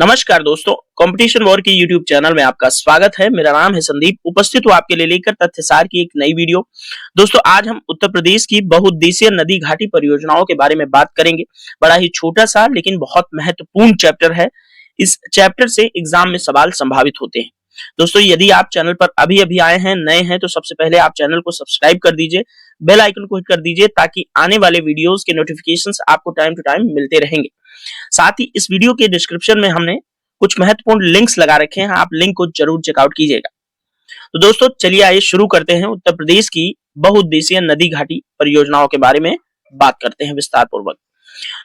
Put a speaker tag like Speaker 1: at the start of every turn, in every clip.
Speaker 1: नमस्कार दोस्तों, competition war की यूट्यूब चैनल में आपका स्वागत है। मेरा नाम है संदीप, उपस्थित हूँ आपके लिए लेकर तथ्यसार की एक नई वीडियो। दोस्तों, आज हम उत्तर प्रदेश की बहुउद्देशीय नदी घाटी परियोजनाओं के बारे में बात करेंगे। बड़ा ही छोटा सा लेकिन बहुत महत्वपूर्ण चैप्टर है। इस चैप्टर से एग्जाम में सवाल संभावित होते हैं। दोस्तों, यदि आप चैनल पर अभी अभी आए हैं, नए हैं, तो सबसे पहले आप चैनल को सब्सक्राइब कर दीजिए, बेल आइकन को हिट कर दीजिए ताकि आने वाले वीडियोस के नोटिफिकेशंस आपको टाइम टू टाइम मिलते रहेंगे। साथ ही इस वीडियो के डिस्क्रिप्शन में हमने कुछ महत्वपूर्ण लिंक्स लगा रखे हैं, आप लिंक को जरूर चेकआउट कीजिएगा। तो दोस्तों, चलिए आइए शुरू करते हैं। उत्तर प्रदेश की बहुउद्देशीय नदी घाटी परियोजनाओं के बारे में बात करते हैं विस्तार पूर्वक।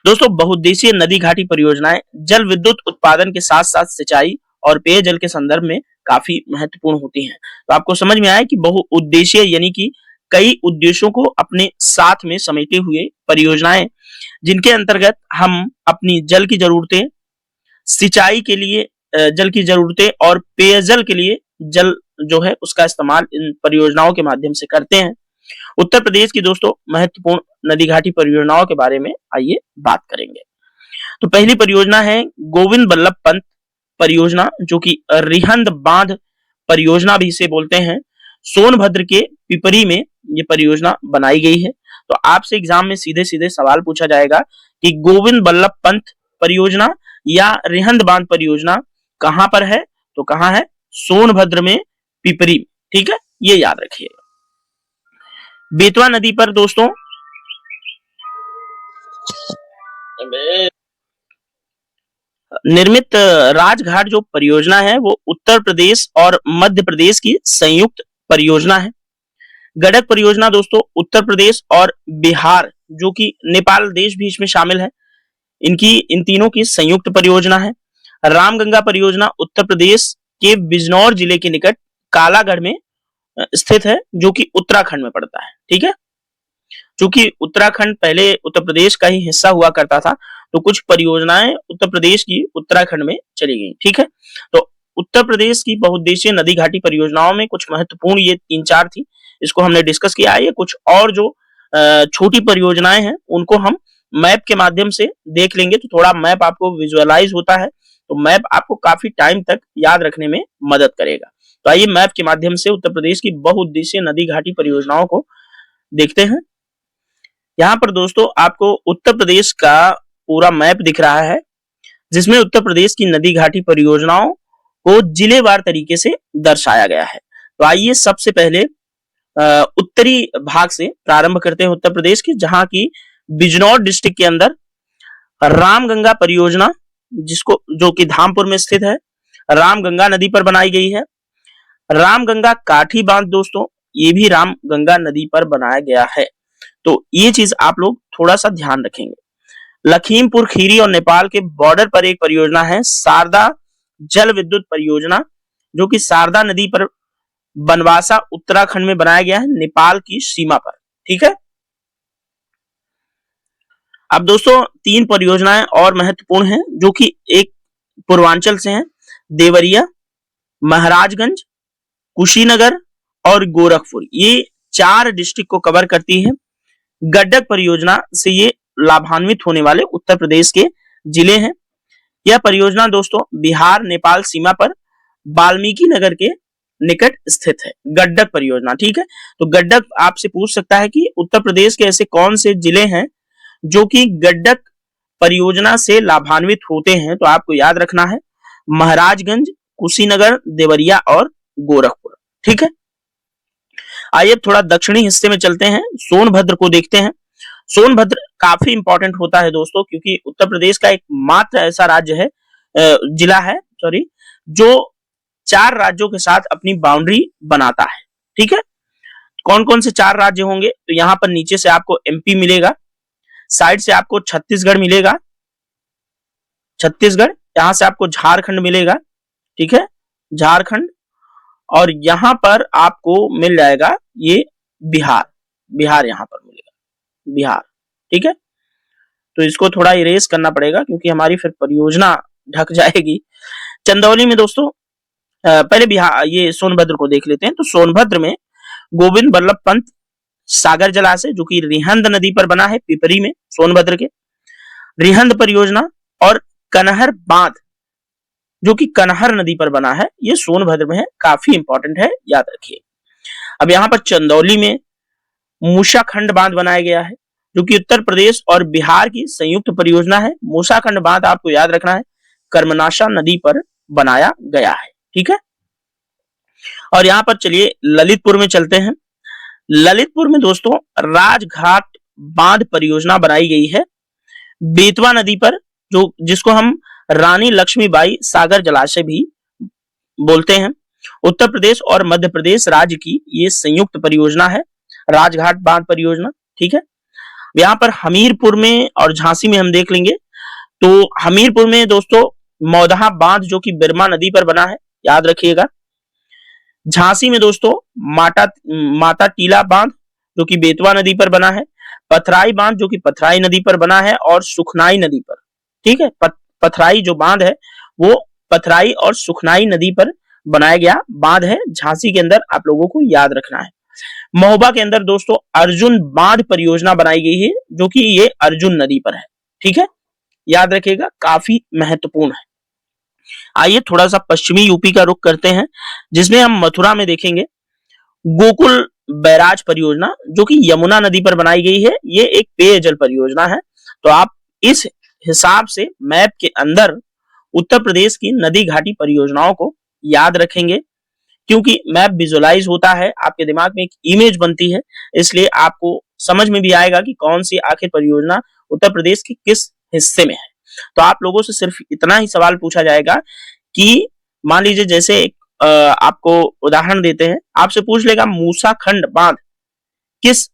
Speaker 1: दोस्तों, बहुउद्देशीय नदी घाटी परियोजनाएं जल विद्युत उत्पादन के साथ साथ सिंचाई और पेयजल के संदर्भ में काफी महत्वपूर्ण होती हैं। तो आपको समझ में आया कि बहुउद्देशीय यानी कि कई उद्देश्यों को अपने साथ में समेटे हुए परियोजनाएं, जिनके अंतर्गत हम अपनी जल की जरूरतें, सिंचाई के लिए जल की जरूरतें और पेयजल के लिए जल जो है उसका इस्तेमाल इन परियोजनाओं के माध्यम से करते हैं। उत्तर प्रदेश की दोस्तों महत्वपूर्ण नदी घाटी परियोजनाओं के बारे में आइए बात करेंगे। तो पहली परियोजना है गोविंद बल्लभ पंत परियोजना, जो कि रिहंद बांध परियोजना भी इसे बोलते हैं। सोनभद्र के पिपरी में ये परियोजना बनाई गई है। तो आपसे एग्जाम में सीधे सीधे सवाल पूछा जाएगा कि गोविंद बल्लभ पंत परियोजना या रिहंद बांध परियोजना कहां पर है? तो कहां है? सोनभद्र में, पिपरी में। ठीक है, ये याद रखिएगा। बेतवा नदी पर दोस्तों निर्मित राजघाट जो परियोजना है वो उत्तर प्रदेश और मध्य प्रदेश की संयुक्त परियोजना है। गंडक परियोजना दोस्तों उत्तर प्रदेश और बिहार, जो कि नेपाल देश भी इसमें शामिल है, इन तीनों की संयुक्त परियोजना है। रामगंगा परियोजना उत्तर प्रदेश के बिजनौर जिले के निकट कालागढ़ में स्थित है, जो कि उत्तराखंड में पड़ता है। ठीक है, क्योंकि उत्तराखंड पहले उत्तर प्रदेश का ही हिस्सा हुआ करता था, तो कुछ परियोजनाएं उत्तर प्रदेश की उत्तराखंड में चली गई। ठीक है, तो उत्तर प्रदेश की बहुउद्देशीय नदी घाटी परियोजनाओं में कुछ महत्वपूर्ण ये 3-4 थी, इसको हमने डिस्कस किया है। ये कुछ और जो छोटी परियोजनाएं हैं उनको हम मैप के माध्यम से देख लेंगे, तो थोड़ा मैप आपको विजुअलाइज होता है, तो मैप आपको काफी टाइम तक याद रखने में मदद करेगा। तो आइए मैप के माध्यम से उत्तर प्रदेश की बहुउद्देशीय नदी घाटी परियोजनाओं को देखते हैं। यहाँ पर दोस्तों आपको उत्तर प्रदेश का पूरा मैप दिख रहा है, जिसमें उत्तर प्रदेश की नदी घाटी परियोजनाओं को जिलेवार तरीके से दर्शाया गया है। तो आइए सबसे पहले उत्तरी भाग से प्रारंभ करते हैं उत्तर प्रदेश के, जहां की बिजनौर डिस्ट्रिक्ट के अंदर रामगंगा परियोजना, जो कि धामपुर में स्थित है, रामगंगा नदी पर बनाई गई है। रामगंगा काठी बांध दोस्तों, ये भी रामगंगा नदी पर बनाया गया है, तो ये चीज आप लोग थोड़ा सा ध्यान रखेंगे। लखीमपुर खीरी और नेपाल के बॉर्डर पर एक परियोजना है शारदा जल विद्युत परियोजना, जो कि शारदा नदी पर बनवासा उत्तराखंड में बनाया गया है, नेपाल की सीमा पर। ठीक है, अब दोस्तों 3 परियोजनाएं और महत्वपूर्ण हैं, जो कि एक पूर्वांचल से हैं, देवरिया, महाराजगंज, कुशीनगर और गोरखपुर। ये 4 डिस्ट्रिक्ट को कवर करती है। गंडक परियोजना से ये लाभान्वित होने वाले उत्तर प्रदेश के जिले हैं। यह परियोजना दोस्तों बिहार नेपाल सीमा पर वाल्मीकि नगर के निकट स्थित है, गंडक परियोजना। ठीक है, तो गंडक आपसे पूछ सकता है कि उत्तर प्रदेश के ऐसे कौन से जिले हैं जो कि गंडक परियोजना से लाभान्वित होते हैं? तो आपको याद रखना है महाराजगंज, कुशीनगर, देवरिया और गोरखपुर। ठीक है, आइए थोड़ा दक्षिणी हिस्से में चलते हैं, सोनभद्र को देखते हैं। सोनभद्र काफी इंपॉर्टेंट होता है दोस्तों, क्योंकि उत्तर प्रदेश का एक मात्र ऐसा राज्य है, जिला है सॉरी, जो 4 राज्यों के साथ अपनी बाउंड्री बनाता है। ठीक है, कौन कौन से 4 राज्य होंगे? तो यहाँ पर नीचे से आपको एमपी मिलेगा, साइड से आपको छत्तीसगढ़ मिलेगा, छत्तीसगढ़, यहां से आपको झारखंड मिलेगा। ठीक है, झारखंड, और यहां पर आपको मिल जाएगा ये बिहार, बिहार यहां पर मिलेगा, बिहार। ठीक है, तो इसको थोड़ा इरेज करना पड़ेगा क्योंकि हमारी फिर परियोजना ढक जाएगी। चंदौली में दोस्तों पहले बिहार, ये सोनभद्र को देख लेते हैं। तो सोनभद्र में गोविंद बल्लभ पंत सागर जलाशय, जो कि रिहंद नदी पर बना है, पिपरी में, सोनभद्र के। रिहंद परियोजना और कनहर बांध जो कि कनहर नदी पर बना है, ये सोनभद्र में है, काफी इंपॉर्टेंट है, याद रखिए। अब यहाँ पर चंदौली में मूसाखंड बांध बनाया गया है, जो कि उत्तर प्रदेश और बिहार की संयुक्त परियोजना है। मूसाखंड बांध आपको याद रखना है, कर्मनाशा नदी पर बनाया गया है, ठीक है। और यहाँ पर चलिए ललितपुर में चलते हैं। ललितपुर में दोस्तों राजघाट बांध परियोजना बनाई गई है बेतवा नदी पर, जो जिसको हम रानी लक्ष्मीबाई सागर जलाशय भी बोलते हैं। उत्तर प्रदेश और मध्य प्रदेश राज्य की ये संयुक्त परियोजना है, राजघाट बांध परियोजना, ठीक है। यहाँ पर हमीरपुर में और झांसी में हम देख लेंगे। तो हमीरपुर में दोस्तों मौदहा बांध, जो कि बिरमा नदी पर बना है, याद रखिएगा। झांसी में दोस्तों माता टीला बांध, जो कि बेतवा नदी पर बना है। पथराई बांध, जो कि पथराई नदी पर बना है, और सुखनाई नदी पर, ठीक है। पथराई जो बांध है वो पथराई और सुखनाई नदी पर बनाया गया बांध है, झांसी के अंदर, आप लोगों को याद रखना है। महोबा के अंदर दोस्तों अर्जुन बांध परियोजना बनाई गई है, जो कि ये अर्जुन नदी पर है, ठीक है, याद रखिएगा, काफी महत्वपूर्ण है। आइए थोड़ा सा पश्चिमी यूपी का रुख करते हैं, जिसमें हम मथुरा में देखेंगे गोकुल बैराज परियोजना, जो कि यमुना नदी पर बनाई गई है। ये एक पेयजल परियोजना है। तो आप इस हिसाब से मैप के अंदर उत्तर प्रदेश की नदी घाटी परियोजनाओं को याद रखेंगे, क्योंकि मैप विजुअलाइज होता है, आपके दिमाग में एक इमेज बनती है, इसलिए आपको समझ में भी आएगा कि कौन सी आखिर परियोजना उत्तर प्रदेश के किस हिस्से में है। तो आप लोगों से सिर्फ इतना ही सवाल पूछा जाएगा कि मान लीजिए जैसे आपको उदाहरण देते हैं, आपसे पूछ लेगा मूसाखंड बांध किस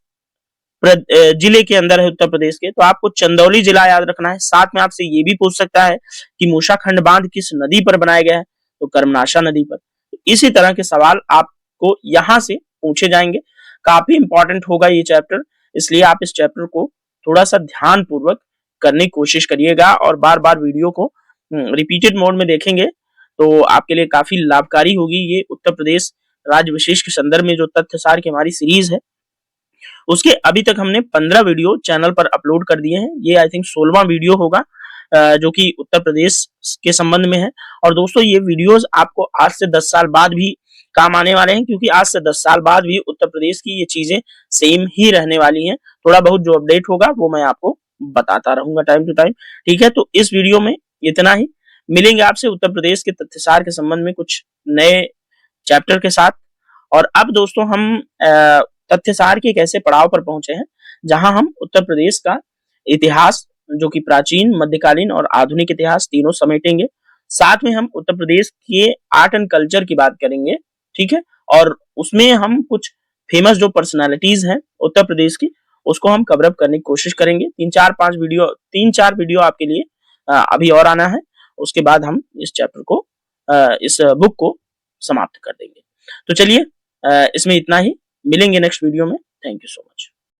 Speaker 1: जिले के अंदर है उत्तर प्रदेश के, तो आपको चंदौली जिला याद रखना है। साथ में आपसे ये भी पूछ सकता है कि मूसाखंड बांध किस नदी पर बनाया गया है, तो कर्मनाशा नदी पर। तो इसी तरह के सवाल आपको यहां से पूछे जाएंगे। काफी इंपॉर्टेंट होगा ये चैप्टर, इसलिए आप इस चैप्टर को थोड़ा सा ध्यान पूर्वक करने की कोशिश करिएगा और बार बार वीडियो को रिपीटेड मोड में देखेंगे तो आपके लिए काफी लाभकारी होगी। ये उत्तर प्रदेश राज्य विशेष के संदर्भ में जो तथ्यसार की हमारी सीरीज है, उसके अभी तक हमने 15 वीडियो चैनल पर अपलोड कर दिए हैं। ये आई थिंक 16वां वीडियो होगा जो कि उत्तर प्रदेश के संबंध में है। और दोस्तों ये वीडियोस आपको आज से 10 साल बाद भी काम आने वाले हैं, क्योंकि आज से 10 साल बाद भी उत्तर प्रदेश की ये चीजें सेम ही रहने वाली हैं। थोड़ा बहुत जो अपडेट होगा वो मैं आपको बताता रहूंगा टाइम टू टाइम, ठीक है। तो इस वीडियो में इतना ही, मिलेंगे आपसे उत्तर प्रदेश के तथ्यसार के संबंध में कुछ नए चैप्टर के साथ। और अब दोस्तों हम तथ्यसार के एक ऐसे पड़ाव पर पहुंचे हैं जहां हम उत्तर प्रदेश का इतिहास, जो कि प्राचीन, मध्यकालीन और आधुनिक इतिहास तीनों समेटेंगे। साथ में हम उत्तर प्रदेश के आर्ट एंड कल्चर की बात करेंगे, ठीक है। और उसमें हम कुछ फेमस जो पर्सनालिटीज हैं उत्तर प्रदेश की, उसको हम कवर अप करने की कोशिश करेंगे। 3-4 वीडियो आपके लिए अभी और आना है। उसके बाद हम इस चैप्टर को, इस बुक को समाप्त कर देंगे। तो चलिए इसमें इतना ही, मिलेंगे नेक्स्ट वीडियो में। Thank you so much.